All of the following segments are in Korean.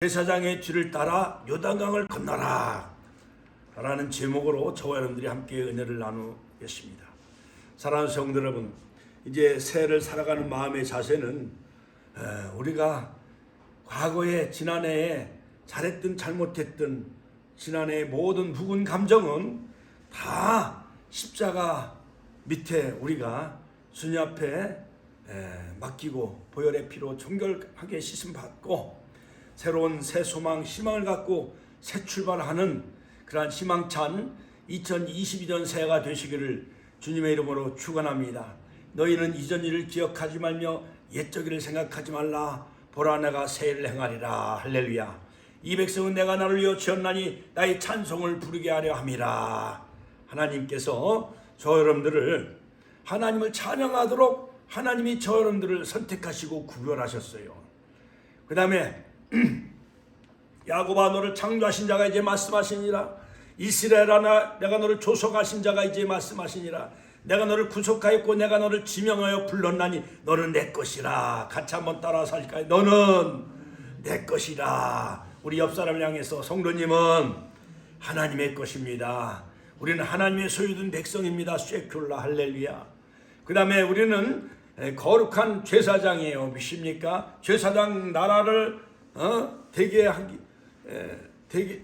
제사장의 뒤를 따라 요단강을 건너라 라는 제목으로 저와 여러분들이 함께 은혜를 나누겠습니다. 사랑하는 성도 여러분, 이제 새해를 살아가는 마음의 자세는 우리가 과거에 지난해에 잘했든 잘못했든 지난해의 모든 묵은 감정은 다 십자가 밑에 우리가 주님 앞에 맡기고 보혈의 피로 정결하게 씻음받고 새로운 새 소망 희망을 갖고 새 출발하는 그러한 희망찬 2022년 새해가 되시기를 주님의 이름으로 축원합니다. 너희는 이전 일을 기억하지 말며 옛적 일을 생각하지 말라. 보라 내가 새해를 행하리라. 할렐루야. 이 백성은 내가 나를 위하여 지었나니 나의 찬송을 부르게 하려 함이라. 하나님께서 저 여러분들을 하나님을 찬양하도록 하나님이 저 여러분들을 선택하시고 구별하셨어요. 그 다음에 야곱아 너를 창조하신 자가 이제 말씀하시니라. 이스라엘아 내가 너를 조속하신 자가 이제 말씀하시니라. 내가 너를 구속하였고 내가 너를 지명하여 불렀나니 너는 내 것이라. 같이 한번 따라서 할까요? 너는 내 것이라. 우리 옆 사람을 향해서 성도님은 하나님의 것입니다. 우리는 하나님의 소유된 백성입니다. 쉐큘라. 할렐루야. 그 다음에 우리는 거룩한 제사장이에요. 믿습니까? 제사장 나라를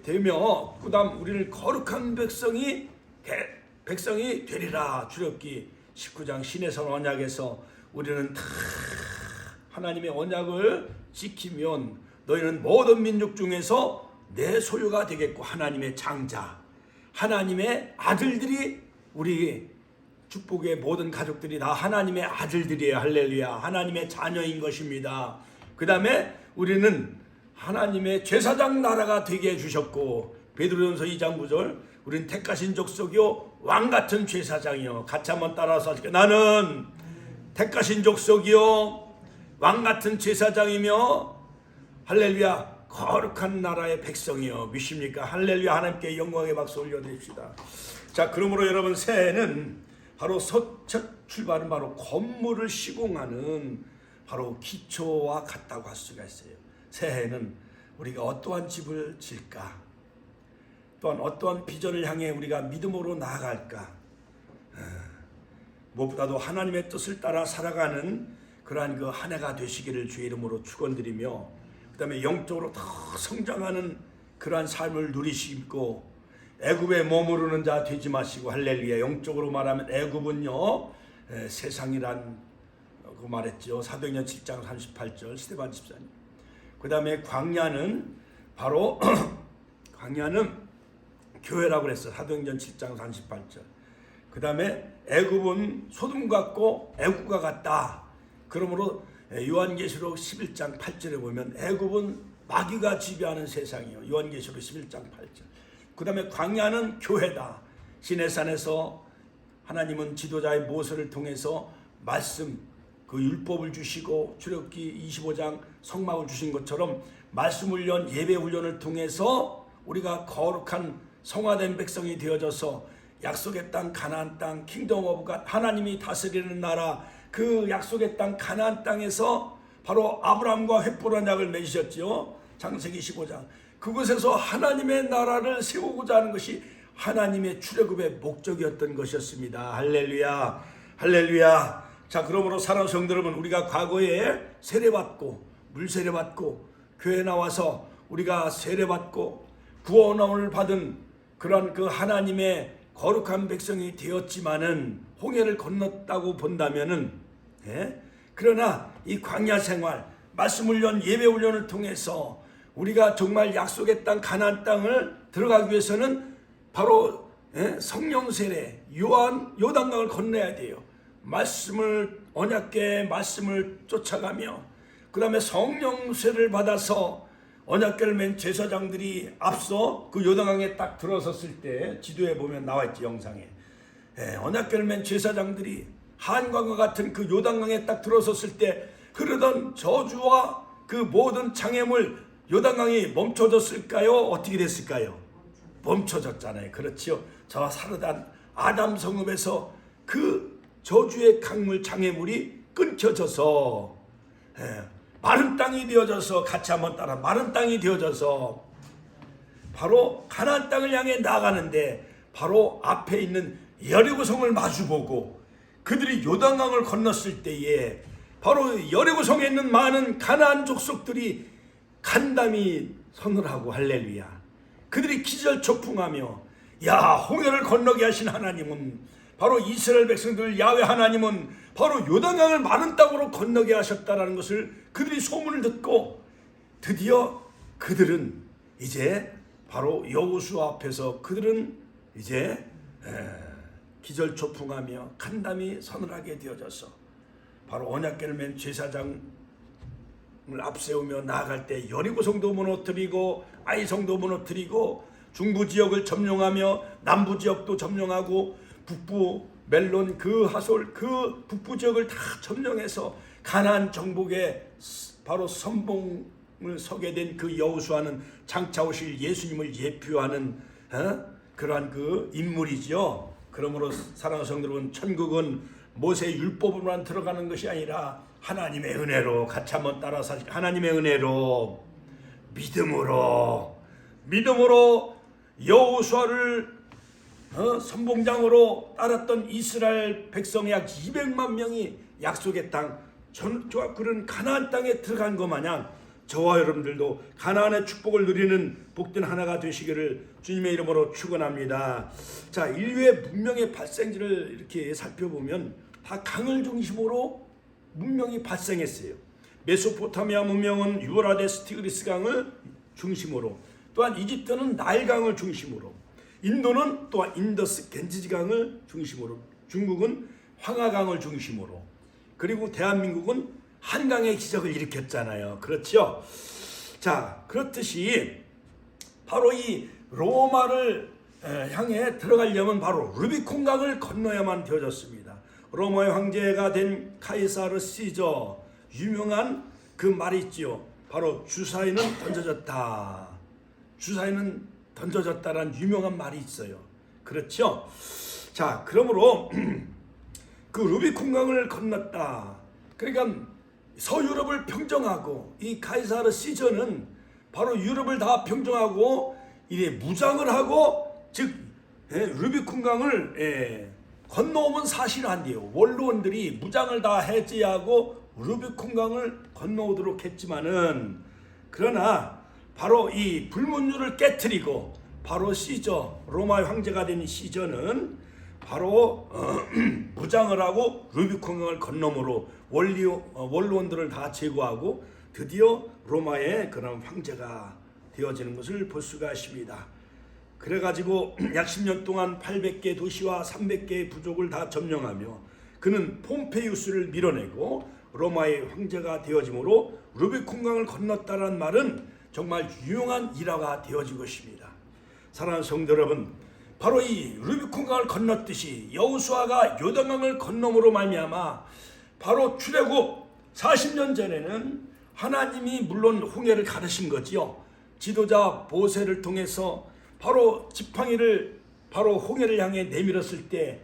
되며 그 다음 우리는 거룩한 백성이 되리라. 출애굽기 19장 시내산 언약에서 우리는 다 하나님의 언약을 지키면 너희는 모든 민족 중에서 내 소유가 되겠고 하나님의 장자 하나님의 아들들이 우리 축복의 모든 가족들이 다 하나님의 아들들이에요. 할렐루야. 하나님의 자녀인 것입니다. 그 다음에 우리는 하나님의 제사장 나라가 되게 해주셨고 베드로전서 2장 9절 우리는 택하신 족속이요 왕같은 제사장이요. 같이 한번 따라서 하실게요. 나는 택하신 족속이요 왕같은 제사장이며 할렐루야 거룩한 나라의 백성이요. 믿습니까? 할렐루야. 하나님께 영광의 박수 올려드립시다. 자, 그러므로 여러분 새해는 바로 첫 출발은 바로 건물을 시공하는 바로 기초와 같다고 할 수가 있어요. 새해는 우리가 어떠한 집을 질까? 또한 어떠한 비전을 향해 우리가 믿음으로 나아갈까? 무엇보다도 하나님의 뜻을 따라 살아가는 그러한 그 한 해가 되시기를 주의 이름으로 축원드리며 그 다음에 영적으로 더 성장하는 그러한 삶을 누리시고 애굽에 머무르는 자 되지 마시고 할렐루야. 영적으로 말하면 애굽은요 세상이란 그 말했죠. 사도행전 7장 38절 스데반 집사님. 그 다음에 광야는 바로 광야는 교회라고 그랬어. 사도행전 7장 38절. 그 다음에 애굽은 소돔 같고 애국과 같다. 그러므로 요한계시록 11장 8절에 보면 애굽은 마귀가 지배하는 세상이요. 요한계시록 11장 8절. 그 다음에 광야는 교회다. 시내산에서 하나님은 지도자의 모세를 통해서 말씀 그 율법을 주시고 출애굽기 25장 성막을 주신 것처럼 말씀 훈련 예배 훈련을 통해서 우리가 거룩한 성화된 백성이 되어져서 약속의 땅 가나안 땅 킹덤 오브 갓 하나님이 다스리는 나라 그 약속의 땅 가나안 땅에서 바로 아브라함과 횃불 언약을 맺으셨지요. 창세기 15장. 그곳에서 하나님의 나라를 세우고자 하는 것이 하나님의 출애굽의 목적이었던 것이었습니다. 할렐루야. 할렐루야. 자, 그러므로 사랑하는 성도 여러분, 우리가 과거에 세례받고 물세례받고 교회 나와서 우리가 세례받고 구원을 받은 그런 그 하나님의 거룩한 백성이 되었지만은 홍해를 건넜다고 본다면은 그러나 이 광야 생활 말씀 훈련 예배 훈련을 통해서 우리가 정말 약속의 땅 가나안 땅을 들어가기 위해서는 바로 성령 세례 요단강을 건너야 돼요. 말씀을 언약궤 말씀을 쫓아가며 그 다음에 성령 세례를 받아서 언약궤를 맨 제사장들이 앞서 그 요단강에 딱 들어섰을 때 지도에 보면 나와있지 영상에 언약궤를 맨 제사장들이 한강과 같은 그 요단강에 딱 들어섰을 때 흐르던 저주와 그 모든 장애물 요단강이 멈춰졌을까요? 어떻게 됐을까요? 멈춰졌잖아요. 그렇지요. 저와 사르단 아담 성읍에서 그 저주의 강물 장애물이 끊겨져서 마른 땅이 되어져서 같이 한번 따라 마른 땅이 되어져서 바로 가나안 땅을 향해 나가는데 바로 앞에 있는 여리고성을 마주보고 그들이 요단강을 건넜을 때에 바로 여리고성에 있는 많은 가나안 족속들이 간담이 선을 하고 할렐루야. 그들이 기절초풍하며 야 홍해를 건너게 하신 하나님은 바로 이스라엘 백성들 야훼 하나님은 바로 요단강을 마른 땅으로 건너게 하셨다라는 것을 그들이 소문을 듣고 드디어 그들은 이제 바로 여호수아 앞에서 그들은 이제 기절초풍하며 간담이 서늘하게 되어져서 바로 언약궤를 맨 제사장을 앞세우며 나아갈 때 여리고성도 무너뜨리고 아이성도 무너뜨리고 중부 지역을 점령하며 남부 지역도 점령하고 북부 멜론 그 하솔 그 북부 지역을 다 점령해서 가나안 정복에 바로 선봉을 서게 된 그 여호수아는 장차 오실 예수님을 예표하는 그러한 그 인물이죠. 그러므로 사랑하는 성도 여러분, 천국은 모세의 율법으로만 들어가는 것이 아니라 하나님의 은혜로 같이 한번 따라서 하나님의 은혜로 믿음으로 여호수아를 선봉장으로 따랐던 이스라엘 백성의 약 200만 명이 약속의 땅 저와 그런 가나안 땅에 들어간 것 마냥 저와 여러분들도 가나안의 축복을 누리는 복된 하나가 되시기를 주님의 이름으로 축원합니다. 자, 인류의 문명의 발생지를 이렇게 살펴보면 다 강을 중심으로 문명이 발생했어요. 메소포타미아 문명은 유브라데스 티그리스 강을 중심으로, 또한 이집트는 나일강을 중심으로, 인도는 또한 인더스 겐지지 강을 중심으로, 중국은 황하강을 중심으로, 그리고 대한민국은 한강의 기적을 일으켰잖아요. 그렇죠? 자, 그렇듯이 바로 이 로마를 향해 들어가려면 바로 루비콘강을 건너야만 되어졌습니다. 로마의 황제가 된 카이사르 시저, 유명한 그 말이 있지요. 바로 주사위는 던져졌다. 주사위는 던져졌다라는 유명한 말이 있어요. 그렇죠? 자, 그러므로 그 루비콘강을 건넜다. 그러니까 서유럽을 평정하고 이 카이사르 시저는 바로 유럽을 다 평정하고 이래 무장을 하고 즉 루비콘강을 건너오면 사실한데요. 원로원들이 무장을 다 해제하고 루비콘강을 건너오도록 했지만은 그러나 바로 이 불문율을 깨트리고 바로 시저 로마의 황제가 된 시저는 바로 무장을 하고 루비콘강을 건너므로 원로원들을 다 제거하고 드디어 로마의 그런 황제가 되어지는 것을 볼 수가 있습니다. 그래가지고 약 10년 동안 800개 도시와 300개의 부족을 다 점령하며 그는 폼페이우스를 밀어내고 로마의 황제가 되어지므로 루비콘강을 건넜다는 말은 정말 유용한 일화가 되어진 것입니다. 사랑하는 성도 여러분, 바로 이 루비콘강을 건넜듯이 여호수아가 요단강을 건너므로 말미암아 바로 출애굽 40년 전에는 하나님이 물론 홍해를 가르신 거지요. 지도자 모세를 통해서 바로 지팡이를 바로 홍해를 향해 내밀었을 때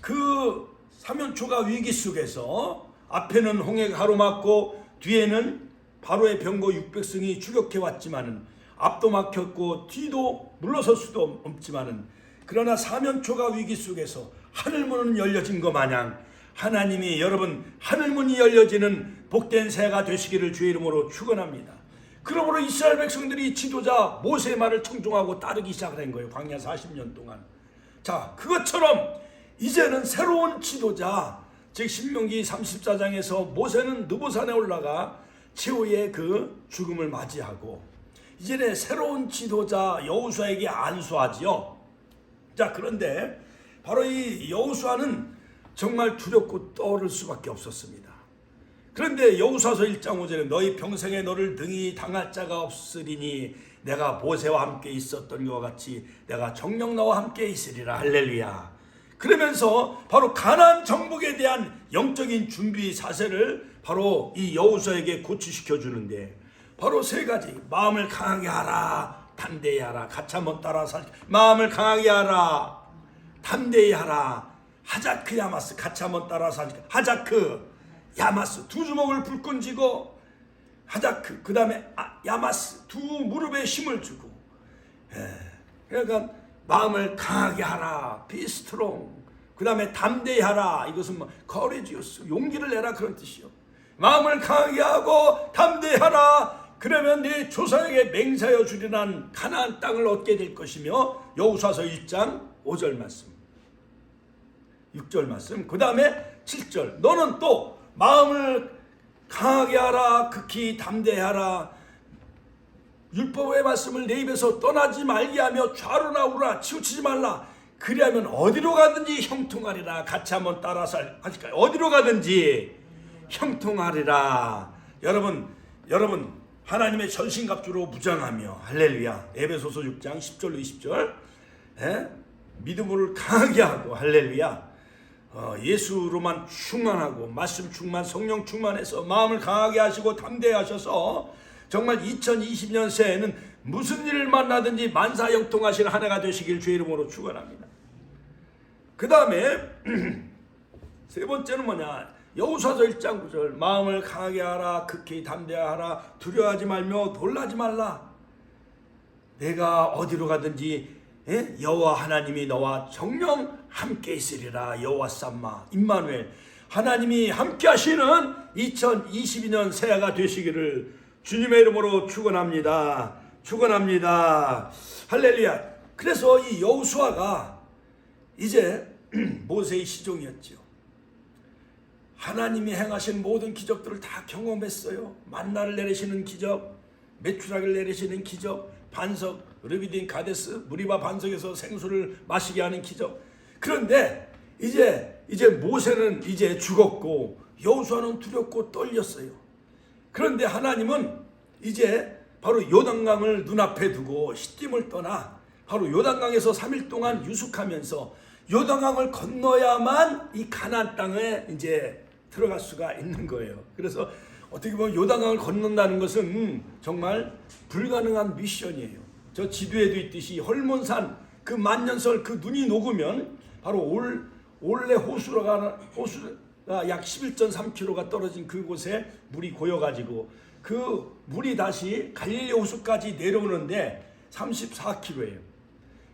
그 사면초가 위기 속에서 앞에는 홍해가 가로막고 뒤에는 바로의 병거 600승이 추격해 왔지만은 앞도 막혔고 뒤도 물러설 수도 없지만은 그러나 사면초가 위기 속에서 하늘문은 열려진 것 마냥 하나님이 여러분 하늘문이 열려지는 복된 새해가 되시기를 주의 이름으로 축원합니다. 그러므로 이스라엘 백성들이 지도자 모세의 말을 청종하고 따르기 시작한 거예요. 광야 40년 동안. 자, 그것처럼 이제는 새로운 지도자, 즉 신명기 34장에서 모세는 느보산에 올라가 최후의 그 죽음을 맞이하고 이제는 새로운 지도자 여호수아에게 안수하지요. 자, 그런데 바로 이 여호수아는 정말 두렵고 떠오를 수밖에 없었습니다. 그런데 여호수아서 1장 5절에 너희 평생에 너를 능히 당할 자가 없으리니 내가 모세와 함께 있었던 것과 같이 내가 정녕 너와 함께 있으리라. 할렐루야. 그러면서 바로 가나안 정복에 대한 영적인 준비 자세를 바로 이 여호수아에게 고취시켜 주는데 바로 세 가지. 마음을 강하게 하라, 담대히 하라. 같이 한번 따라서 마음을 강하게 하라, 담대히 하라. 하자크 야마스. 같이 한번 따라서 하자크 야마스. 두 주먹을 불끈 쥐고 하다크, 그 다음에 야마스, 두 무릎에 힘을 주고, 그러니까 마음을 강하게 하라, be strong. 그 다음에 담대히 하라, 이것은 뭐 courageous, 용기를 내라, 그런 뜻이요. 마음을 강하게 하고 담대히 하라. 그러면 네 조상에게 맹세하여 주리란 가나안 땅을 얻게 될 것이며, 여호수아서 1장 5절 말씀, 6절 말씀, 그 다음에 7절, 너는 또 마음을 강하게 하라, 극히 담대히 하라. 율법의 말씀을 내 입에서 떠나지 말게 하며 좌로나 우로나 치우치지 말라. 그리하면 어디로 가든지 형통하리라. 같이 한번 따라서 하실까요? 어디로 가든지 형통하리라. 여러분 하나님의 전신갑주로 무장하며, 할렐루야. 에베소서 6장 10절로 20절, 믿음을 강하게 하고, 할렐루야. 예수로만 충만하고 말씀 충만, 성령 충만해서 마음을 강하게 하시고 담대히 하셔서 정말 2020년 새해에는 무슨 일을 만나든지 만사형통하시는 한 해가 되시길 주의 이름으로 축원합니다. 그 다음에 세 번째는 뭐냐? 여호수아서 1장 9절, 마음을 강하게 하라, 극히 담대하라, 두려워하지 말며 놀라지 말라. 내가 어디로 가든지 여호와 하나님이 너와 정령 함께 있으리라. 여호와 삼마 임마누엘, 하나님이 함께 하시는 2022년 새해가 되시기를 주님의 이름으로 축원합니다. 축원합니다. 할렐루야. 그래서 이 여호수아가 이제 모세의 시종이었죠. 하나님이 행하신 모든 기적들을 다 경험했어요. 만나를 내리시는 기적, 메추라기를 내리시는 기적, 반석, 르비딘 가데스, 무리바 반석에서 생수를 마시게 하는 기적. 그런데 이제 모세는 이제 죽었고 여호수아는 두렵고 떨렸어요. 그런데 하나님은 이제 바로 요단강을 눈앞에 두고 시딤을 떠나 바로 요단강에서 3일 동안 유숙하면서 요단강을 건너야만 이 가나안 땅에 이제 들어갈 수가 있는 거예요. 그래서 어떻게 보면 요단강을 건넌다는 것은 정말 불가능한 미션이에요. 저 지도에도 있듯이 헐몬산 그 만년설 그 눈이 녹으면 바로 올레 호수가 약 11.3km가 떨어진 그곳에 물이 고여가지고 그 물이 다시 갈릴리 호수까지 내려오는데 34km예요.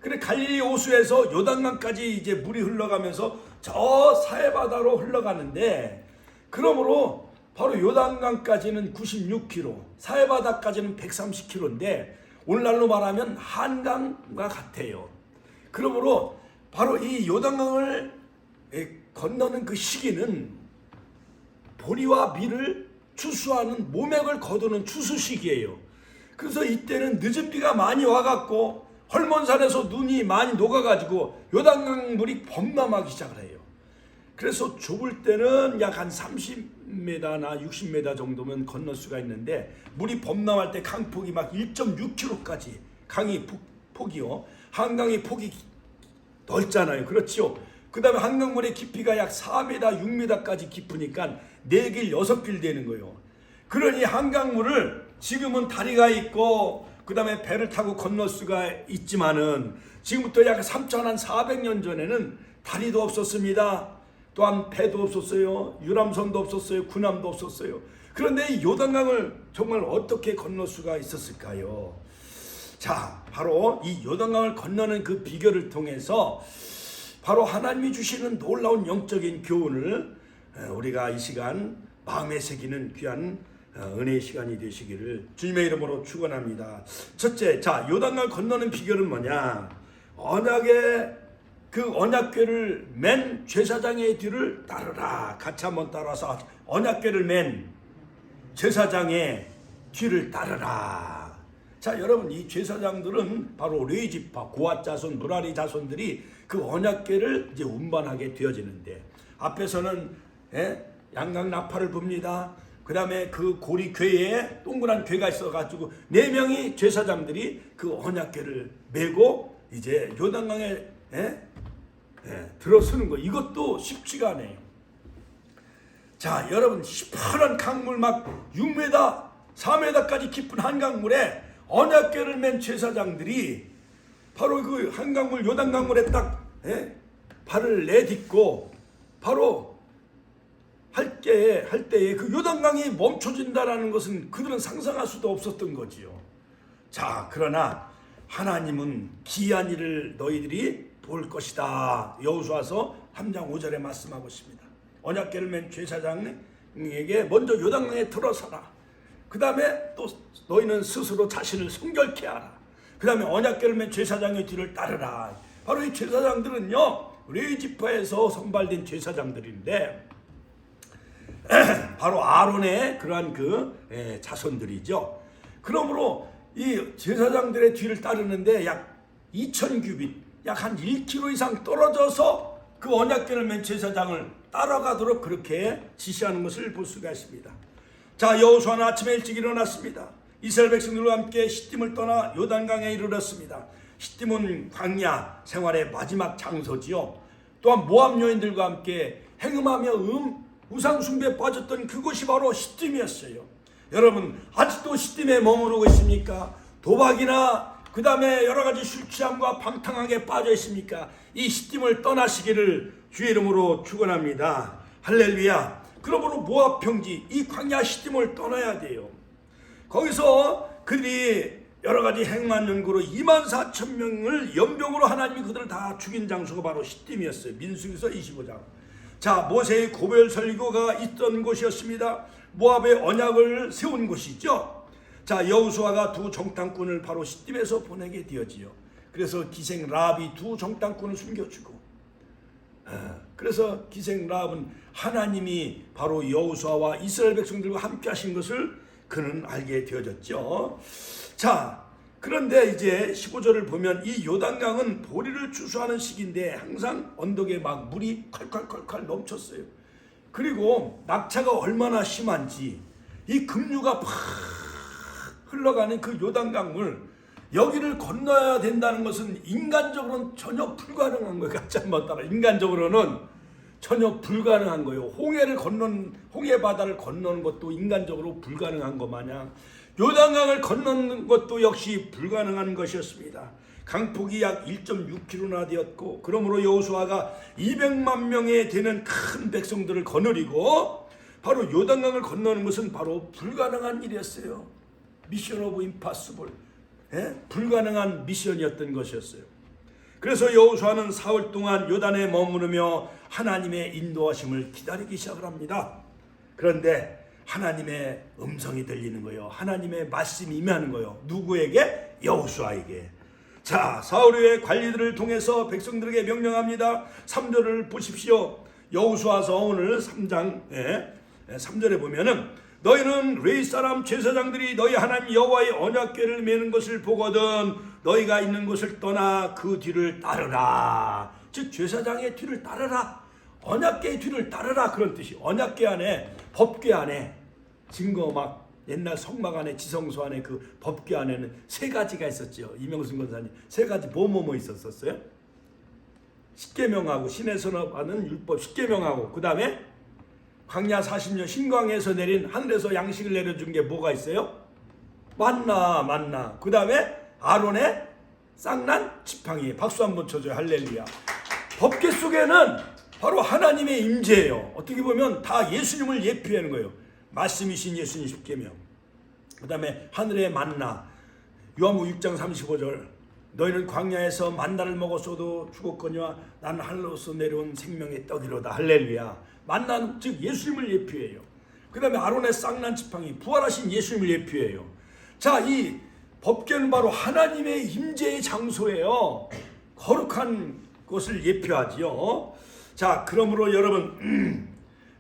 그래 갈릴리 호수에서 요단강까지 이제 물이 흘러가면서 저 사해바다로 흘러가는데, 그러므로 바로 요단강까지는 96km, 사해바다까지는 130km인데 오늘날로 말하면 한강과 같아요. 그러므로 바로 이 요단강을 건너는 그 시기는 보리와 밀을 추수하는 모맥을 거두는 추수 시기예요. 그래서 이때는 늦은 비가 많이 와갖고 헐몬산에서 눈이 많이 녹아가지고 요단강 물이 범람하기 시작을 해요. 그래서 좁을 때는 약 한 30m나 60m 정도면 건널 수가 있는데, 물이 범람할 때 강폭이 막 1.6km까지 강이 폭이요. 한강의 폭이 넓잖아요. 그렇죠. 그 다음에 한강물의 깊이가 약 4m, 6m까지 깊으니까 4길, 6길 되는 거예요. 그러니 한강물을 지금은 다리가 있고 그 다음에 배를 타고 건널 수가 있지만은 지금부터 약 3,400년 전에는 다리도 없었습니다. 또한 배도 없었어요. 유람선도 없었어요. 군함도 없었어요. 그런데 이 요단강을 정말 어떻게 건널 수가 있었을까요? 자, 바로 이 요단강을 건너는 그 비결을 통해서 바로 하나님이 주시는 놀라운 영적인 교훈을 우리가 이 시간 마음에 새기는 귀한 은혜의 시간이 되시기를 주님의 이름으로 축원합니다. 첫째, 자, 요단강을 건너는 비결은 뭐냐? 언약의 그 언약궤를 맨 제사장의 뒤를 따르라. 같이 한번 따라서 언약궤를 맨 제사장의 뒤를 따르라. 자, 여러분, 이 제사장들은 바로 레위지파, 고앗 자손, 무라리 자손들이 그 언약궤를 이제 운반하게 되어지는데, 앞에서는 양강 나팔을 붑니다. 그 다음에 그 고리 궤에 동그란 궤가 있어가지고 4명이 제사장들이 그 언약궤를 메고 이제 요단강에 들어서는 거. 이것도 쉽지가 않아요. 자, 여러분, 시퍼런 강물 막 6m, 4m까지 깊은 한강물에 언약궤를 맨 제사장들이 바로 그 한강물, 요단강물에 딱 발을 내딛고 바로 할 때에 그 요단강이 멈춰진다라는 것은 그들은 상상할 수도 없었던 거지요. 자, 그러나 하나님은 기이한 일을 너희들이 볼 것이다. 여호수아서 3장 5절에 말씀하고 있습니다. 언약궤를 맨 제사장에게 먼저 요단강에 들어서라. 그 다음에 또 너희는 스스로 자신을 성결케 하라. 그 다음에 언약궤를 맨 제사장의 뒤를 따르라. 바로 이 제사장들은요, 레위지파에서 선발된 제사장들인데 바로 아론의 그러한 자손들이죠. 그러므로 이 제사장들의 뒤를 따르는데 약 2000규빗, 약 한 1km 이상 떨어져서 그 언약궤를 맨 제사장을 따라가도록 그렇게 지시하는 것을 볼 수가 있습니다. 자, 여호수아는 아침에 일찍 일어났습니다. 이스라엘 백성들과 함께 시딤을 떠나 요단강에 이르렀습니다. 시딤은 광야 생활의 마지막 장소지요. 또한 모압 여인들과 함께 행음하며 우상 숭배에 빠졌던 그곳이 바로 시딤이었어요. 여러분, 아직도 시딤에 머무르고 있습니까? 도박이나 그 다음에 여러 가지 술 취함과 방탕하게 빠져 있습니까? 이 시딤을 떠나시기를 주의 이름으로 축원합니다. 할렐루야. 그러므로 모압 평지 이 광야 시딤을 떠나야 돼요. 거기서 그들이 여러 가지 행만 연고로 24,000명을 연병으로 하나님이 그들을 다 죽인 장소가 바로 시딤이었어요. 민수기서 25장. 자, 모세의 고별 설교가 있던 곳이었습니다. 모압의 언약을 세운 곳이죠. 자, 여호수아가 두 정탐꾼을 바로 시딤에서 보내게 되었지요. 그래서 기생 라합이 두 정탐꾼을 숨겨주고, 그래서 기생 라합은 하나님이 바로 여호수아와 이스라엘 백성들과 함께 하신 것을 그는 알게 되어졌죠. 자, 그런데 이제 15절을 보면 이 요단강은 보리를 추수하는 시기인데 항상 언덕에 막 물이 콸콸콸콸 넘쳤어요. 그리고 낙차가 얼마나 심한지 이 급류가 팍 흘러가는 그 요단강물, 여기를 건너야 된다는 것은 인간적으로는 전혀 불가능한 거예요. 같이 한번 따라. 인간적으로는 전혀 불가능한 거예요. 홍해 바다를 건너는 것도 인간적으로 불가능한 것 마냥 요단강을 건너는 것도 역시 불가능한 것이었습니다. 강폭이 약 1.6km나 되었고, 그러므로 여호수아가 200만 명에 되는 큰 백성들을 거느리고 바로 요단강을 건너는 것은 바로 불가능한 일이었어요. 미션 오브 임파서블, 불가능한 미션이었던 것이었어요. 그래서 여호수아는 사흘 동안 요단에 머무르며 하나님의 인도하심을 기다리기 시작을 합니다. 그런데 하나님의 음성이 들리는 거예요. 하나님의 말씀이 임하는 거예요. 누구에게? 여호수아에게. 자, 사울의 관리들을 통해서 백성들에게 명령합니다. 3절을 보십시오. 여호수아서 오늘 3장 3절에 보면은 너희는 레위 사람 제사장들이 너희 하나님 여호와의 언약궤를 메는 것을 보거든 너희가 있는 곳을 떠나 그 뒤를 따르라. 즉 제사장의 뒤를 따르라, 언약궤의 뒤를 따르라, 그런 뜻이. 언약궤 안에, 법궤 안에, 증거 막 옛날 성막 안에, 지성소 안에 그 법궤 안에는 세 가지가 있었죠. 이명순 권사님, 세 가지 뭐뭐뭐 있었어요? 십계명하고 신의 선언하는 율법 십계명하고, 그 다음에 광야 40년 신광에서 내린, 하늘에서 양식을 내려준 게 뭐가 있어요? 만나. 그 다음에 아론의 쌍난 지팡이. 박수 한번 쳐줘요. 할렐루야. 법궤 속에는 바로 하나님의 임재예요. 어떻게 보면 다 예수님을 예표하는 거예요. 말씀이신 예수님 십계명. 그 다음에 하늘의 만나. 요한복음 6장 35절. 너희는 광야에서 만나를 먹었어도 죽었거니와 나는 하늘로서 내려온 생명의 떡이로다. 할렐루야. 만나는 즉 예수님을 예표해요. 그 다음에 아론의 쌍난 지팡이, 부활하신 예수님을 예표해요. 자, 이 법궤는 바로 하나님의 임재의 장소예요. 거룩한 것을 예표하지요. 자, 그러므로 여러분,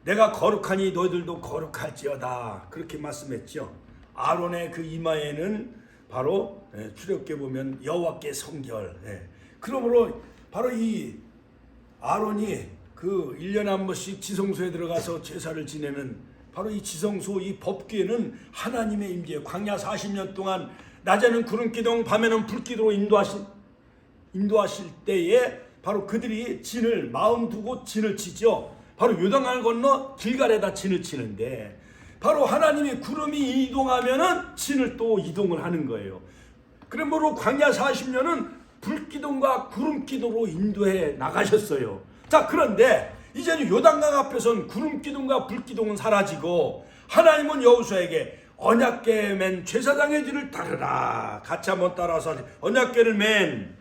내가 거룩하니 너희들도 거룩할지어다, 그렇게 말씀했죠. 아론의 그 이마에는 바로 출애굽기에 보면 여호와께 성결. 그러므로 바로 이 아론이 그 1년에 한 번씩 지성소에 들어가서 제사를 지내는 바로 이 지성소, 이 법궤는 하나님의 임재. 광야 40년 동안 낮에는 구름기둥, 밤에는 불기둥으로 인도하실 때에 바로 그들이 진을 마음 두고 진을 치죠. 바로 요단강을 건너 길갈에다 진을 치는데 바로 하나님이 구름이 이동하면은 진을 또 이동을 하는 거예요. 그러므로 광야 40년은 불기둥과 구름기둥으로 인도해 나가셨어요. 자, 그런데 이제는 요단강 앞에선 구름 기둥과 불 기둥은 사라지고 하나님은 여호수아에게 언약궤에 맨 제사장의 뒤를 따르라. 같이 한번 따라서 언약궤를 맨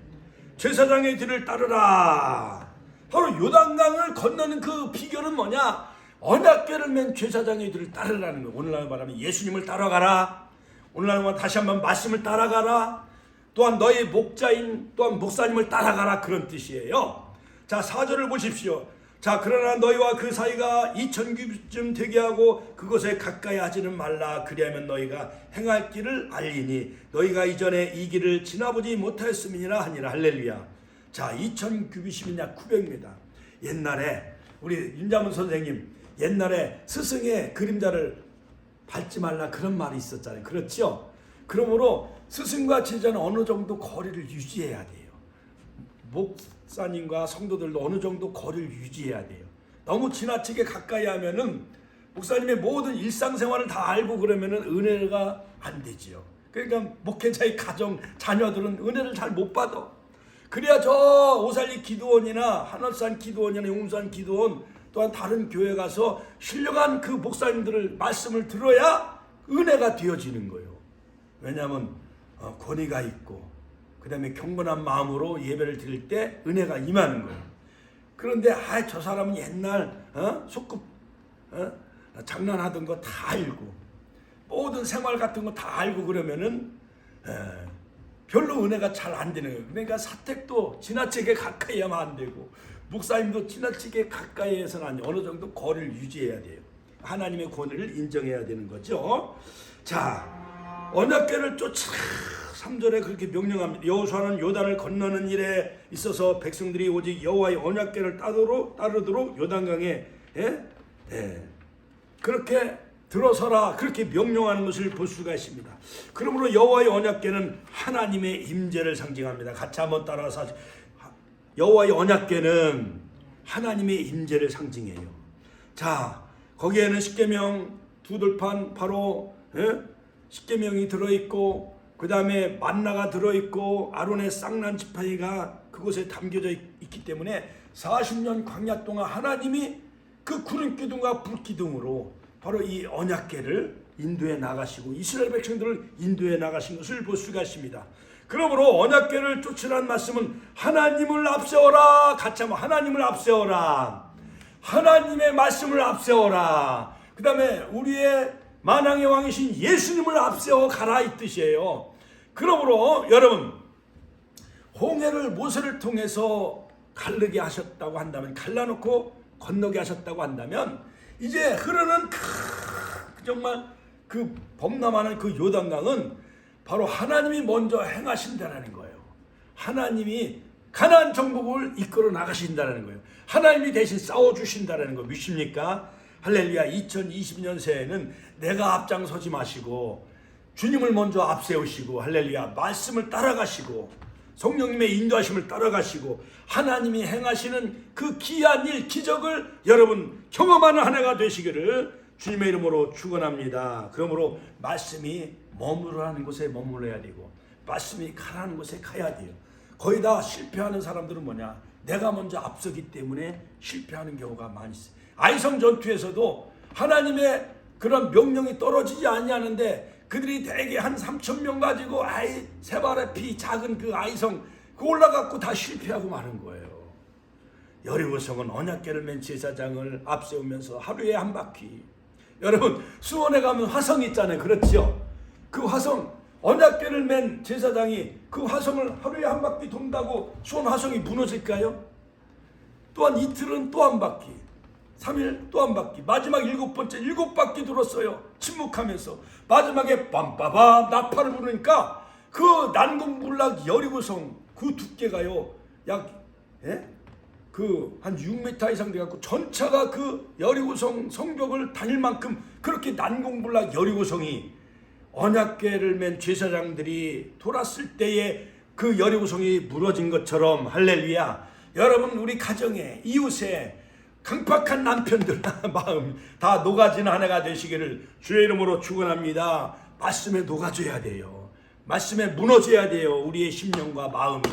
제사장의 뒤를 따르라. 바로 요단강을 건너는 그 비결은 뭐냐? 언약궤를 맨 제사장의 뒤를 따르라는 거예요. 오늘날 말하면 예수님을 따라가라. 오늘날 말하면 다시 한번 말씀을 따라가라. 또한 너의 목자인 또한 목사님을 따라가라, 그런 뜻이에요. 자, 4절을 보십시오. 자, 그러나 너희와 그 사이가 2000규빗쯤 되게 하고 그곳에 가까이 하지는 말라. 그리하면 너희가 행할 길을 알리니 너희가 이전에 이 길을 지나보지 못하였음이니라 하니라. 할렐루야. 자, 2000규빗이면 900m. 옛날에 우리 윤자문 선생님 옛날에 스승의 그림자를 밟지 말라, 그런 말이 있었잖아요. 그렇죠? 그러므로 스승과 제자는 어느 정도 거리를 유지해야 돼요. 목사님과 성도들도 어느 정도 거리를 유지해야 돼요. 너무 지나치게 가까이 하면은 목사님의 모든 일상생활을 다 알고 그러면은 은혜가 안 되지요. 그러니까 목회자의 가정, 자녀들은 은혜를 잘 못 받아. 그래야 저 오살리 기도원이나 하늘산 기도원이나 용산 기도원 또한 다른 교회 가서 신령한 그 목사님들을 말씀을 들어야 은혜가 되어지는 거예요. 왜냐하면 권위가 있고 그 다음에 경건한 마음으로 예배를 드릴 때 은혜가 임하는 거예요. 그런데 저 사람은 옛날 속급 장난하던 거 다 알고 모든 생활 같은 거 다 알고 그러면은 별로 은혜가 잘 안 되는 거예요. 그러니까 사택도 지나치게 가까이 하면 안 되고 목사님도 지나치게 가까이 해서는 안 돼요. 어느 정도 거리를 유지해야 돼요. 하나님의 권위를 인정해야 되는 거죠. 자, 언약궤를 쫓아 3절에 그렇게 명령합니다. 여호수아는 요단을 건너는 일에 있어서 백성들이 오직 여호와의 언약궤를 따르도록 요단강에 그렇게 들어서라, 그렇게 명령하는 것을 볼 수가 있습니다. 그러므로 여호와의 언약궤는 하나님의 임재를 상징합니다. 같이 한번 따라서 여호와의 언약궤는 하나님의 임재를 상징해요. 자, 거기에는 십계명 두 돌판 바로 십계명이 들어있고 그 다음에 만나가 들어있고 아론의 쌍난 지팡이가 그곳에 담겨져 있기 때문에 40년 광야 동안 하나님이 그 구름 기둥과 불 기둥으로 바로 이 언약궤를 인도해 나가시고 이스라엘 백성들을 인도해 나가신 것을 볼 수가 있습니다. 그러므로 언약궤를 쫓으라는 말씀은 하나님을 앞세워라. 같이 한번 하나님을 앞세워라. 하나님의 말씀을 앞세워라. 그 다음에 우리의 만왕의 왕이신 예수님을 앞세워 가라, 이 뜻이에요. 그러므로 여러분, 홍해를 모세를 통해서 갈르게 하셨다고 한다면, 갈라놓고 건너게 하셨다고 한다면 이제 흐르는 정말 그 범람하는 그 요단강은 바로 하나님이 먼저 행하신다는 거예요. 하나님이 가나안 정복을 이끌어 나가신다는 거예요. 하나님이 대신 싸워주신다는 거 믿습니까? 할렐루야. 2020년 새해는 내가 앞장서지 마시고 주님을 먼저 앞세우시고 할렐루야, 말씀을 따라가시고 성령님의 인도하심을 따라가시고 하나님이 행하시는 그 귀한 일, 기적을 여러분 경험하는 한 해가 되시기를 주님의 이름으로 축원합니다. 그러므로 말씀이 머무르라는 곳에 머물러야 되고 말씀이 가라는 곳에 가야 돼요. 거의 다 실패하는 사람들은 뭐냐? 내가 먼저 앞서기 때문에 실패하는 경우가 많이 있어요. 아이성 전투에서도 하나님의 그런 명령이 떨어지지 아니하는데 그들이 대개 한 3,000명 가지고 세발의 피 작은 그 아이성 그 올라갔고 다 실패하고 마는 거예요. 여리고성은 언약궤를 맨 제사장을 앞세우면서 하루에 한 바퀴. 여러분 수원에 가면 화성 있잖아요. 그렇죠? 그 화성 언약궤를 맨 제사장이 그 화성을 하루에 한 바퀴 돈다고 수원 화성이 무너질까요? 또한 이틀은 또 한 바퀴, 3일 또 한 바퀴, 마지막 7번째 7바퀴 돌았어요. 침묵하면서 마지막에 빰빠밤 나팔을 부르니까 그 난공불락 여리고성 그 두께가요 약 그 한 6m 이상 돼갖고 전차가 그 여리고성 성벽을 다닐 만큼 그렇게 난공불락 여리고성이 언약궤를 맨 제사장들이 돌았을 때에 그 여리고성이 무너진 것처럼 할렐루야. 여러분 우리 가정에 이웃에 강팍한 남편들 마음 다 녹아지는 한 해가 되시기를 주의 이름으로 축원합니다. 말씀에 녹아져야 돼요. 말씀에 무너져야 돼요. 우리의 심령과 마음이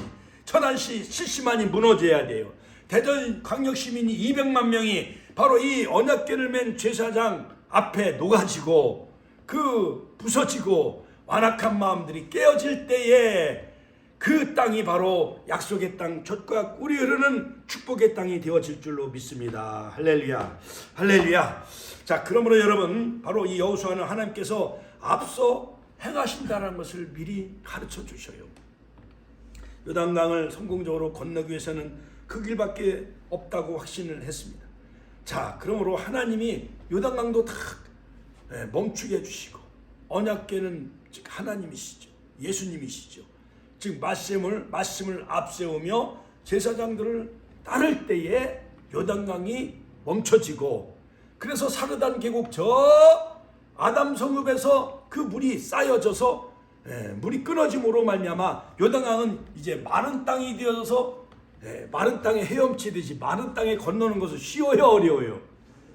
천안시 70만이 무너져야 돼요. 대전 광역 시민이 200만 명이 바로 이 언약궤를 맨 제사장 앞에 녹아지고 그 부서지고 완악한 마음들이 깨어질 때에 그 땅이 바로 약속의 땅, 젖과 꿀이 흐르는 축복의 땅이 되어질 줄로 믿습니다. 할렐루야, 할렐루야. 자, 그러므로 여러분, 바로 이 여호수아는 하나님께서 앞서 행하신다는 것을 미리 가르쳐 주셔요. 요단강을 성공적으로 건너기 위해서는 그 길밖에 없다고 확신을 했습니다. 자, 그러므로 하나님이 요단강도 다 멈추게 해주시고, 언약궤는 즉 하나님이시죠. 예수님이시죠. 즉 말씀을 앞세우며 제사장들을 따를 때에 요단강이 멈춰지고, 그래서 사르단 계곡 저 아담 성읍에서 그 물이 쌓여져서 물이 끊어짐으로 말미암아 요단강은 이제 마른 땅이 되어서 마른 땅에 헤엄치듯이 마른 땅에 건너는 것은 쉬워요, 어려워요?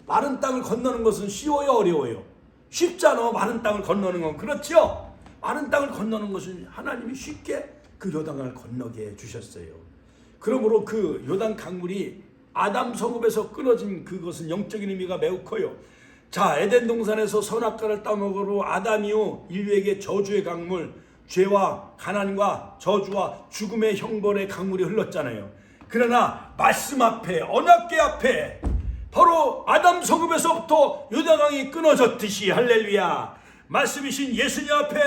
마른 땅을 건너는 것은 쉬워요, 어려워요? 쉽잖아. 마른 땅을 건너는 건. 그렇죠? 마른 땅을 건너는 것은 하나님이 쉽게 그 요단강을 건너게 해주셨어요. 그러므로 그 요단 강물이 아담 성읍에서 끊어진 그것은 영적인 의미가 매우 커요. 자, 에덴 동산에서 선악과를 따먹으로 아담이요 인류에게 저주의 강물, 죄와 가난과 저주와 죽음의 형벌의 강물이 흘렀잖아요. 그러나 말씀 앞에, 언약궤 앞에 바로 아담 성읍에서부터 요단강이 끊어졌듯이, 할렐루야, 말씀이신 예수님 앞에,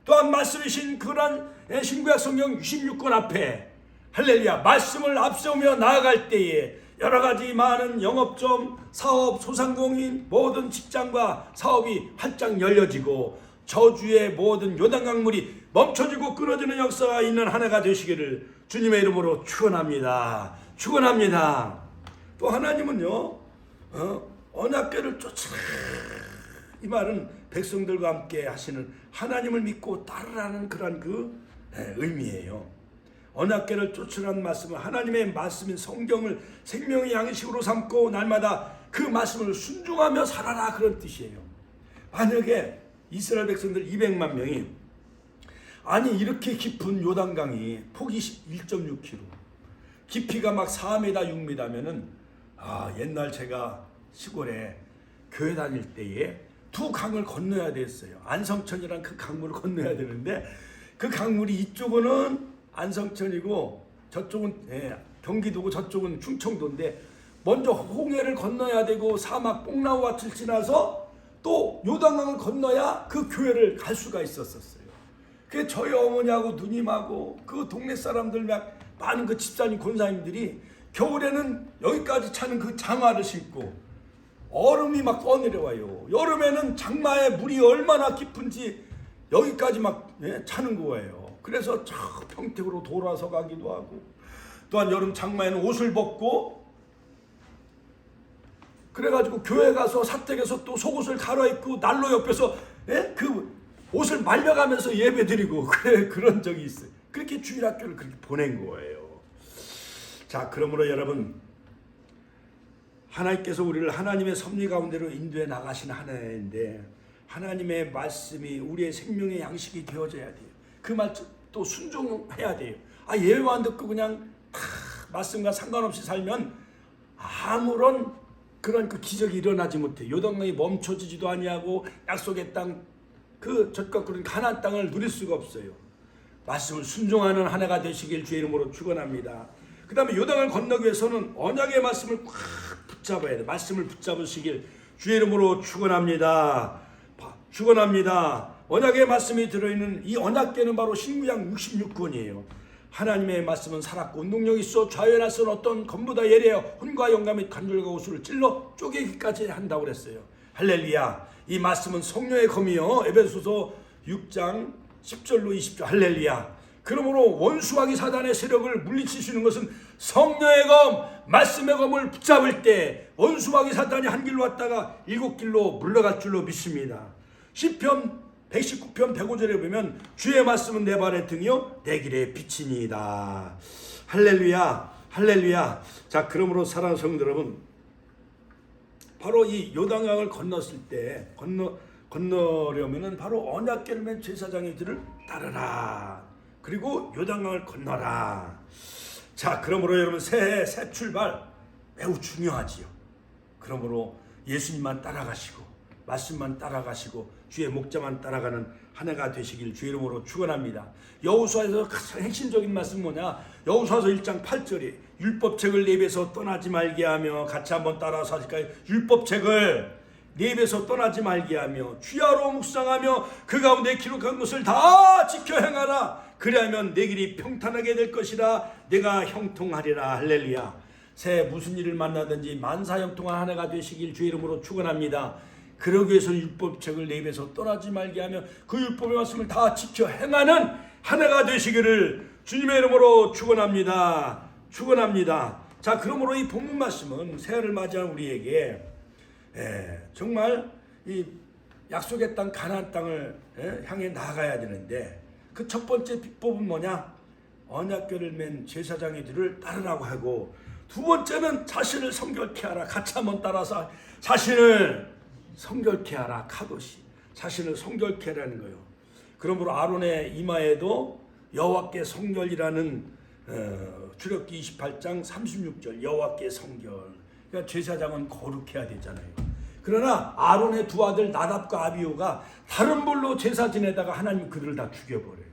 또한 말씀이신 그런 신구약 성경 66권 앞에, 할렐루야, 말씀을 앞세우며 나아갈 때에 여러 가지 많은 영업점, 사업, 소상공인, 모든 직장과 사업이 활짝 열려지고 저주의 모든 요단강물이 멈춰지고 끊어지는 역사가 있는 한 해가 되시기를 주님의 이름으로 축원합니다. 축원합니다. 또 하나님은요, 언약궤를 쫓으라, 이 말은 백성들과 함께 하시는 하나님을 믿고 따르라는 그런 그 의미예요. 언약궤를 쫓으라는 말씀은 하나님의 말씀인 성경을 생명의 양식으로 삼고 날마다 그 말씀을 순종하며 살아라, 그런 뜻이에요. 만약에 이스라엘 백성들 200만 명이 아니 이렇게 깊은 요단강이 폭이 1.6km, 깊이가 막 4m, 6m면은 옛날 제가 시골에 교회 다닐 때에 두 강을 건너야 됐어요. 안성천이란 그 강물을 건너야 되는데 그 강물이 이쪽은 안성천이고 저쪽은 경기도고 저쪽은 충청도인데 먼저 홍해를 건너야 되고 사막 뽕나무밭을 지나서 또 요단강을 건너야 그 교회를 갈 수가 있었어요. 그게 저희 어머니하고 누님하고 그 동네 사람들 막 많은 그 집사님 권사님들이 겨울에는 여기까지 차는 그 장화를 신고 얼음이 막 떠내려와요. 여름에는 장마에 물이 얼마나 깊은지 여기까지 막 차는 거예요. 그래서 저 평택으로 돌아서 가기도 하고, 또한 여름 장마에는 옷을 벗고 그래가지고 교회 가서 사택에서 또 속옷을 갈아입고 난로 옆에서 그 옷을 말려가면서 예배드리고 그런 적이 있어요. 그렇게 주일학교를 그렇게 보낸 거예요. 자, 그러므로 여러분, 하나님께서 우리를 하나님의 섭리 가운데로 인도해 나가신 하나님인데 하나님의 말씀이 우리의 생명의 양식이 되어져야 돼요. 그 말씀 또 순종해야 돼요. 예외만 안 듣고 그냥 말씀과 상관없이 살면 아무런 그런 그 기적이 일어나지 못해. 요단강이 멈춰지지도 아니하고 약속의 땅, 그 젖과 끓은 가나안 땅을 누릴 수가 없어요. 말씀을 순종하는 한 해가 되시길 주의 이름으로 축원합니다. 그 다음에 요단강을 건너기 위해서는 언약의 말씀을 꽉 붙잡아야 돼. 말씀을 붙잡으시길 주의 이름으로 축원합니다. 축원합니다. 언약의 말씀이 들어있는 이 언약궤는 바로 신구약 66권이에요. 하나님의 말씀은 살았고 운동력이 있어 좌우에 나선 어떤 검보다 예리하여 혼과 영감 및 관절과 우수를 찔러 쪼개기까지 한다고 그랬어요. 할렐루야. 이 말씀은 성령의 검이요. 에베소서 6장 10절로 20절. 할렐루야. 그러므로 원수하기 사단의 세력을 물리치시는 것은 성령의 검, 말씀의 검을 붙잡을 때 원수하기 사단이 한 길로 왔다가 7길로 물러갈 줄로 믿습니다. 시편 119편 105절에 보면 주의 말씀은 내 발의 등이요 내 길의 빛이니이다. 할렐루야, 할렐루야. 자, 그러므로 사랑하는 성도 여러분, 바로 이 요단강을 건넜을 때 건너려면은 바로 언약궤를 맨 제사장의 길을 따르라. 그리고 요단강을 건너라. 자, 그러므로 여러분 새해 새 출발 매우 중요하지요. 그러므로 예수님만 따라가시고 말씀만 따라가시고 주의 목자만 따라가는 한 해가 되시길 주의 이름으로 축원합니다. 여호수아에서 가장 핵심적인 말씀 뭐냐? 여호수아서 1장 8절에 율법책을 내 입에서 떠나지 말게 하며, 같이 한번 따라서 하실까요? 율법책을 내 입에서 떠나지 말게 하며 주야로 묵상하며 그 가운데 기록한 것을 다 지켜 행하라. 그리하면 내 길이 평탄하게 될 것이라. 내가 형통하리라. 할렐루야. 새해 무슨 일을 만나든지 만사형통한 한 해가 되시길 주의 이름으로 축원합니다. 그러기 위해서 율법책을 내 입에서 떠나지 말게 하며 그 율법의 말씀을 다 지켜 행하는 한 해가 되시기를 주님의 이름으로 축원합니다. 축원합니다. 자, 그러므로 이 본문 말씀은 새해를 맞이한 우리에게 정말 이 약속의 땅 가나안 땅을 향해 나아가야 되는데, 그 첫 번째 비법은 뭐냐? 언약궤를 맨 제사장이들을 따르라고 하고, 두 번째는 자신을 성결케 하라. 같이 한번 따라서 자신을 성결케 하라. 카도시, 자신을 성결케 하라는 거예요. 그러므로 아론의 이마에도 여호와께 성결이라는 출애굽기 28장 36절 여호와께 성결. 그러니까 제사장은 거룩해야 되잖아요. 그러나 아론의 두 아들 나답과 아비후가 다른 불로 제사 지내다가 하나님 그들을 다 죽여버려요.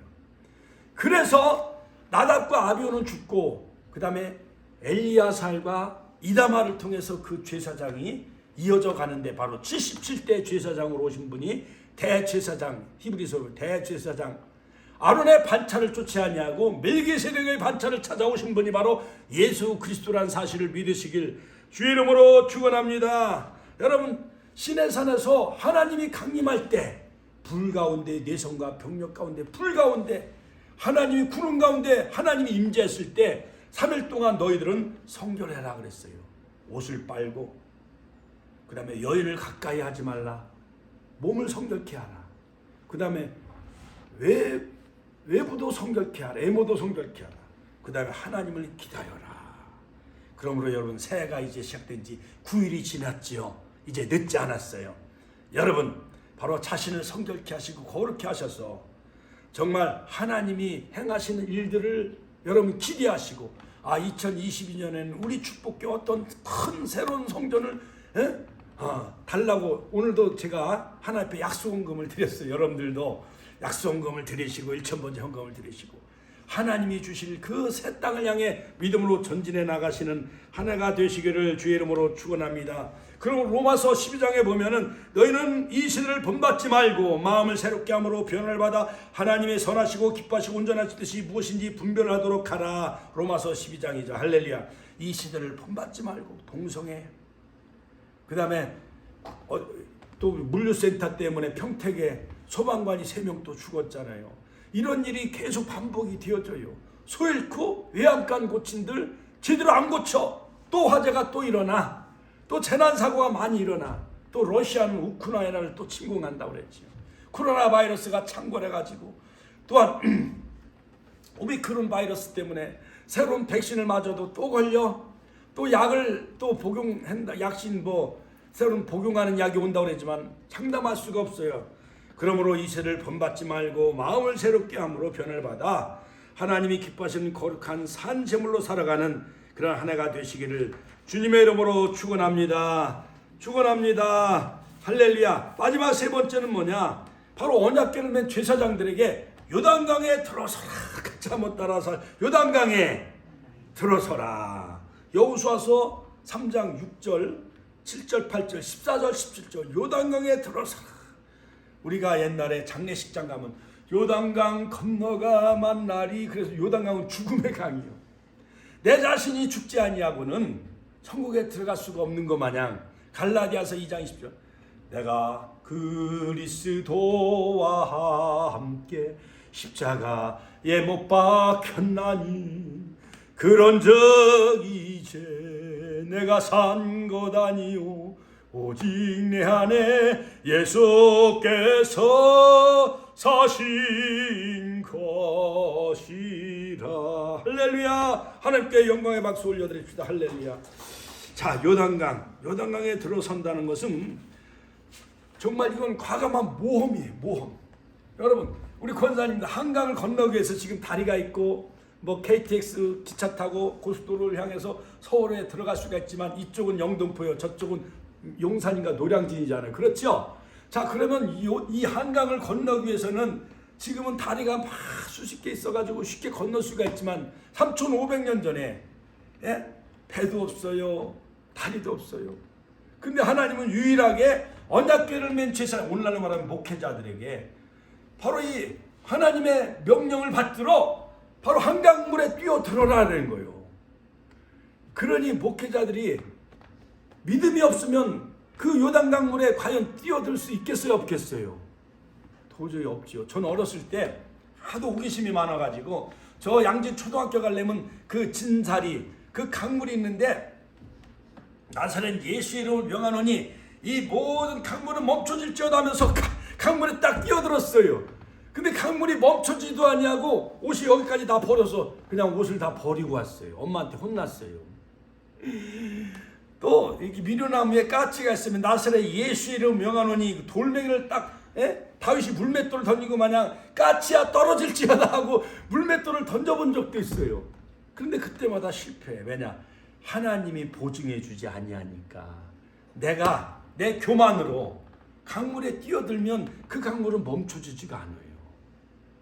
그래서 나답과 아비후는 죽고, 그 다음에 엘리야살과 이다마를 통해서 그 제사장이 이어져 가는데, 바로 77대 제사장으로 오신 분이 대제사장, 히브리서 대제사장, 아론의 반차를 쫓지 아니하고 멜기세덱의 반차를 찾아오신 분이 바로 예수 그리스도라는 사실을 믿으시길 주의 이름으로 축원합니다. 여러분, 시내산에서 하나님이 강림할 때 불 가운데, 내성과 병력 가운데, 불 가운데, 하나님이 구름 가운데 하나님이 임재했을 때 3일 동안 너희들은 성결해라 그랬어요. 옷을 빨고, 그 다음에 여인을 가까이 하지 말라. 몸을 성결케 하라. 그 다음에 외부도 성결케 하라. 외모도 성결케 하라. 그 다음에 하나님을 기다려라. 그러므로 여러분, 새해가 이제 시작된 지 9일이 지났지요. 이제 늦지 않았어요. 여러분, 바로 자신을 성결케 하시고 거룩케 하셔서 정말 하나님이 행하시는 일들을 여러분 기대하시고, 2022년에는 우리 축복교 어떤 큰 새로운 성전을 달라고 오늘도 제가 하나님 앞에 약속헌금을 드렸어요. 여러분들도 약속헌금을 드리시고 1,000번째 헌금을 드리시고, 하나님이 주실 그 새 땅을 향해 믿음으로 전진해 나가시는 한 해가 되시기를 주의 이름으로 축원합니다. 그럼 로마서 12장에 보면은 너희는 이 시대를 본받지 말고 마음을 새롭게 함으로 변화를 받아 하나님의 선하시고 기뻐하시고 온전하신 뜻이 무엇인지 분별하도록 하라. 로마서 12장이죠. 할렐루야. 이 시대를 본받지 말고 동성애, 그 다음에 또 물류센터 때문에 평택에 소방관이 3명 또 죽었잖아요. 이런 일이 계속 반복이 되어져요. 소 잃고 외양간 고친들 제대로 안 고쳐. 또 화재가 또 일어나. 또 재난사고가 많이 일어나. 또 러시아는 우크라이나를 또 침공한다고 그랬죠. 코로나 바이러스가 창궐해가지고, 또한 오미크론 바이러스 때문에 새로운 백신을 맞아도 또 걸려. 또 약을 또 복용한다. 약신 새로운 복용하는 약이 온다고 그랬지만 장담할 수가 없어요. 그러므로 이 세를 본받지 말고 마음을 새롭게 함으로 변화를 받아 하나님이 기뻐하시는 거룩한 산 제물로 살아가는 그런 한 해가 되시기를 주님의 이름으로 축원합니다. 축원합니다. 할렐루야. 마지막 세 번째는 뭐냐? 바로 언약궤를 맨 제사장들에게 요단강에 들어서라. 같이 한번 따라서 요단강에 들어서라. 여호수아서 3장 6절 7절 8절 14절 17절 요단강에 들어서라. 우리가 옛날에 장례식장 가면 요단강 건너가 만나리. 그래서 요단강은 죽음의 강이요. 내 자신이 죽지 아니하고는 천국에 들어갈 수가 없는 것 마냥 갈라디아서 2장 20절 내가 그리스도와 함께 십자가에 못 박혔나니 그런즉 이제 내가 산 것 아니요 오직 내 안에 예수께서 사신 것이라. 할렐루야. 하나님께 영광의 박수 올려드립시다. 할렐루야. 자, 요단강에 들어선다는 것은 정말 이건 과감한 모험이에요. 모험. 여러분, 우리 권사님들 한강을 건너기 위해서 지금 다리가 있고 뭐 KTX 기차 타고 고속도로를 향해서 서울에 들어갈 수가 있지만 이쪽은 영등포요, 저쪽은 용산인가 노량진이잖아요. 그렇죠? 자, 그러면 이 한강을 건너기 위해서는 지금은 다리가 막 수십 개 있어가지고 쉽게 건널 수가 있지만 3,500년 전에 배도 없어요, 다리도 없어요. 근데 하나님은 유일하게 언약궤를 맨 제사장, 오늘날로 말하면 목회자들에게 바로 이 하나님의 명령을 받들어 바로 한강물에 뛰어들어라는 거예요. 그러니 목회자들이 믿음이 없으면 그 요단강물에 과연 뛰어들 수 있겠어요, 없겠어요? 도저히 없지요. 저는 어렸을 때 하도 호기심이 많아가지고 저 양진 초등학교 가려면 그 진사리 그 강물이 있는데 나사렛 예수의 이름을 명하노니 이 모든 강물은 멈춰질지어다 하면서 강물에 딱 뛰어들었어요. 근데 강물이 멈춰지도 아니하고 옷이 여기까지 다 버려서 그냥 옷을 다 버리고 왔어요. 엄마한테 혼났어요. 또 이렇게 미련나무에 까치가 있으면 나사렛 예수의 이름을 명하노니 돌멩이를 딱 다윗이 물맷돌을 던지고 마냥 까치야 떨어질지어다 하고 물맷돌을 던져본 적도 있어요. 그런데 그때마다 실패해. 왜냐? 하나님이 보증해 주지 아니하니까. 내가 내 교만으로 강물에 뛰어들면 그 강물은 멈춰지지가 않아요.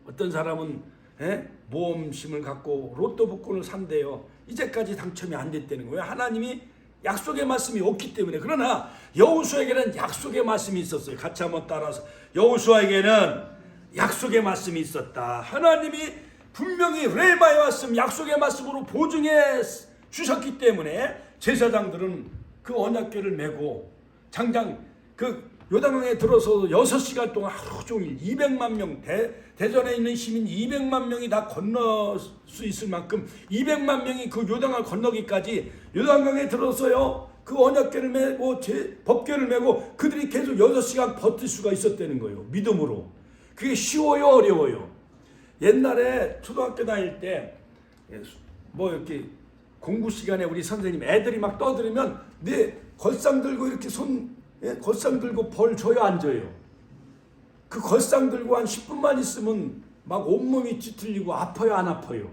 어떤 사람은 모험심을 갖고 로또 복권을 산대요. 이제까지 당첨이 안 됐다는 거예요. 하나님이 약속의 말씀이 없기 때문에. 그러나 여호수아에게는 약속의 말씀이 있었어요. 같이 한번 따라서. 여호수아에게는 약속의 말씀이 있었다. 하나님이 분명히 레마의 말씀, 약속의 말씀으로 보증해 주셨기 때문에 제사장들은 그 언약궤를 메고 장장 그 요단강에 들어서 6시간 동안 하루 종일 200만 명 대전에 있는 시민 200만 명이 다 건널 수 있을 만큼 200만 명이 그 요단강을 건너기까지 요단강에 들어서요 그 언약궤를 메고 법궤를 메고 그들이 계속 6시간 버틸 수가 있었다는 거예요. 믿음으로. 그게 쉬워요, 어려워요? 옛날에 초등학교 다닐 때 뭐 이렇게 공부 시간에 우리 선생님 애들이 막 떠들면 네 걸상 들고 이렇게 걸상 들고 벌 줘요, 안 줘요? 그 걸상 들고 한 10분만 있으면 막 온몸이 뒤틀리고 아파요, 안 아파요?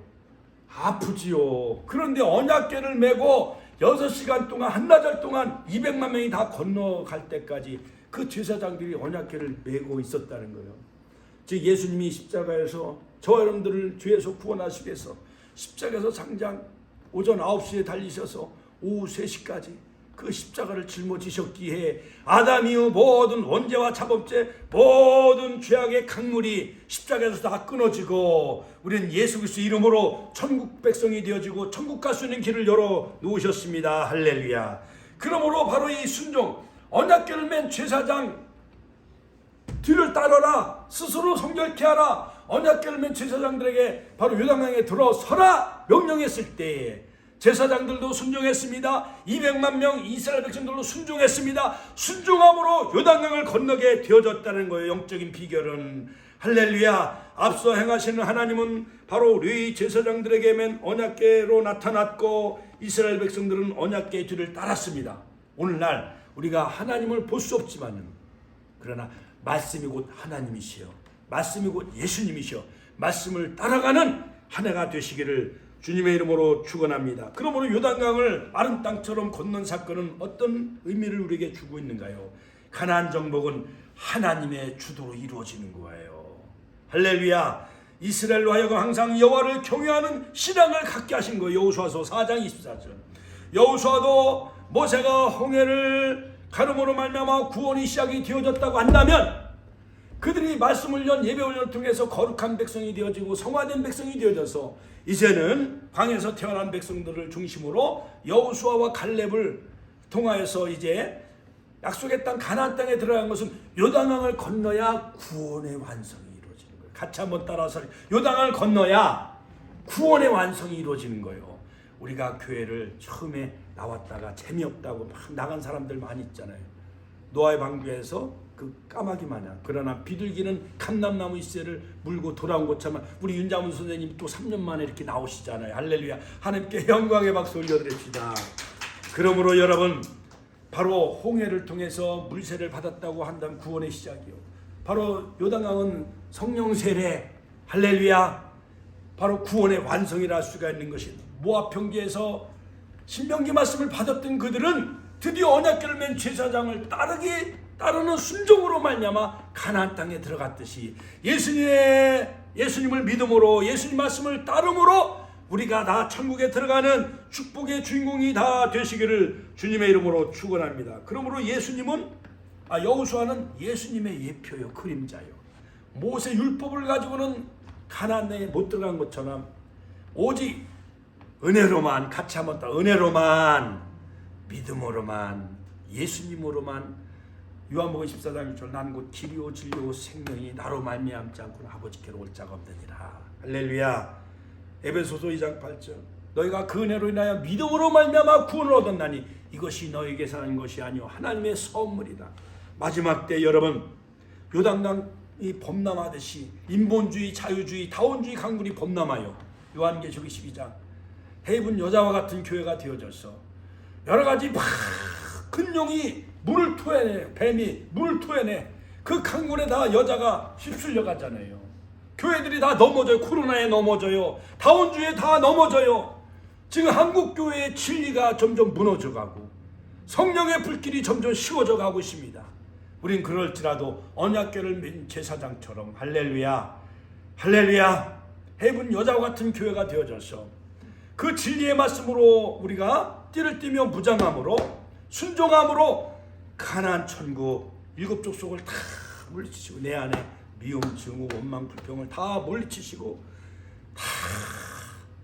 아프지요. 그런데 언약궤를 메고 6시간 동안 한나절 동안 200만 명이 다 건너갈 때까지 그 제사장들이 언약궤를 메고 있었다는 거예요. 즉 예수님이 십자가에서 저 여러분들을 죄에서 구원하시기 위해서 십자가에서 장장 오전 9시에 달리셔서 오후 3시까지 그 십자가를 짊어지셨기에 아담이요 모든 원죄와 자범죄 모든 죄악의 강물이 십자가에서 다 끊어지고 우리는 예수 그리스도 이름으로 천국 백성이 되어지고 천국 갈 수 있는 길을 열어 놓으셨습니다. 할렐루야. 그러므로 바로 이 순종 언약궤를 맨 제사장 뒤를 따르라. 스스로 성결케 하라. 언약궤를 맨 제사장들에게 바로 요단강에 들어서라 명령했을 때에 제사장들도 순종했습니다. 200만 명 이스라엘 백성들도 순종했습니다. 순종함으로 요단강을 건너게 되어졌다는 거예요. 영적인 비결은. 할렐루야. 앞서 행하시는 하나님은 바로 레위 제사장들에게 맨 언약궤로 나타났고 이스라엘 백성들은 언약궤 뒤를 따랐습니다. 오늘날 우리가 하나님을 볼 수 없지만은 그러나 말씀이 곧 하나님이시여 말씀이 곧 예수님이시여 말씀을 따라가는 한 해가 되시기를 주님의 이름으로 축원합니다. 그러므로 요단강을 마른 땅처럼 건넌 사건은 어떤 의미를 우리에게 주고 있는가요? 가나안 정복은 하나님의 주도로 이루어지는 거예요. 할렐루야. 이스라엘로 하여금 항상 여호와를 경외하는 신앙을 갖게 하신 거예요. 여호수아서 4장 24절. 여호수아도 모세가 홍해를 가름으로 말미암아 구원이 시작이 되어졌다고 한다면 그들이 말씀을 연 예배훈련을 통해서 거룩한 백성이 되어지고 성화된 백성이 되어져서 이제는 방에서 태어난 백성들을 중심으로 여호수아와 갈렙을 통하여서 이제 약속의 땅 가나안 땅에 들어간 것은 요단강을 건너야 구원의 완성이 이루어지는 거예요. 같이 한번 따라서 요단강을 건너야 구원의 완성이 이루어지는 거예요. 우리가 교회를 처음에 나왔다가 재미없다고 막 나간 사람들 많이 있잖아요. 노아의 방주에서 그 까마귀 마냥. 그러나 비둘기는 감람나무 잎새를 물고 돌아온 것처럼 우리 윤자문 선생님이 또 3년 만에 이렇게 나오시잖아요. 할렐루야. 하나님께 영광의 박수 올려드립시다. 그러므로 여러분 바로 홍해를 통해서 물세를 받았다고 한다면 구원의 시작이요. 바로 요단강은 성령 세례. 할렐루야. 바로 구원의 완성이라 할 수가 있는 것이 모압 평지에서 신명기 말씀을 받았던 그들은 드디어 언약궤를 맨 제사장을 따르는 순종으로 말미암아 가나안 땅에 들어갔듯이 예수님을 믿음으로 예수님 말씀을 따름으로 우리가 다 천국에 들어가는 축복의 주인공이 다 되시기를 주님의 이름으로 축원합니다. 그러므로 여호수아는 예수님의 예표요, 그림자요. 모세 율법을 가지고는 가나안 땅에 못 들어간 것처럼 오직 은혜로만, 같이 한번 더 은혜로만, 믿음으로만, 예수님으로만, 요한복음 14장 1절 난 곧 길이요 진리요 생명이 나로 말미암지 않고는 아버지께로 올 자가 없느니라. 할렐루야. 에베소서 2장 8절 너희가 그 은혜로 인하여 믿음으로 말미암아 구원을 얻었나니 이것이 너희에게서 난 것이 아니요 하나님의 선물이다. 마지막 때 여러분, 요단강이 범람하듯이 인본주의, 자유주의, 다원주의 강군이 범람하여 요한계시록 12장 해입은 여자와 같은 교회가 되어져서 여러 가지 큰 용이 물을 토해내, 뱀이 물을 토해내, 그 강군에 다 여자가 휩쓸려 가잖아요. 교회들이 다 넘어져요. 코로나에 넘어져요. 다원주의에 다 넘어져요. 지금 한국교회의 진리가 점점 무너져가고 성령의 불길이 점점 식어져 가고 있습니다. 우린 그럴지라도 언약궤를 맨 제사장처럼 할렐루야, 할렐루야, 해분 여자와 같은 교회가 되어져서 그 진리의 말씀으로 우리가 띠를 띠며 무장함으로 순종함으로 가나안 천국 7족 속을 다 물리치시고 내 안에 미움, 증오, 원망, 불평을 다 물리치시고 다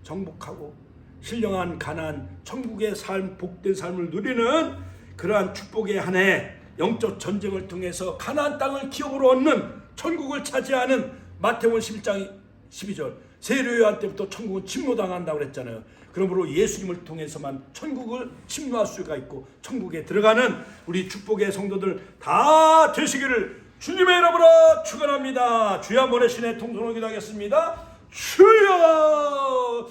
정복하고 신령한 가나안 천국의 삶, 복된 삶을 누리는 그러한 축복의 한 해, 영적 전쟁을 통해서 가나안 땅을 기업으로 얻는 천국을 차지하는 마태복음 11장 12절 세례 요한 때부터 천국은 침노당한다고 그랬잖아요. 그러므로 예수님을 통해서만 천국을 침노할 수가 있고 천국에 들어가는 우리 축복의 성도들 다 되시기를 주님의 이름으로 축원합니다. 주여 한번 신의 통성을 기도하겠습니다. 주여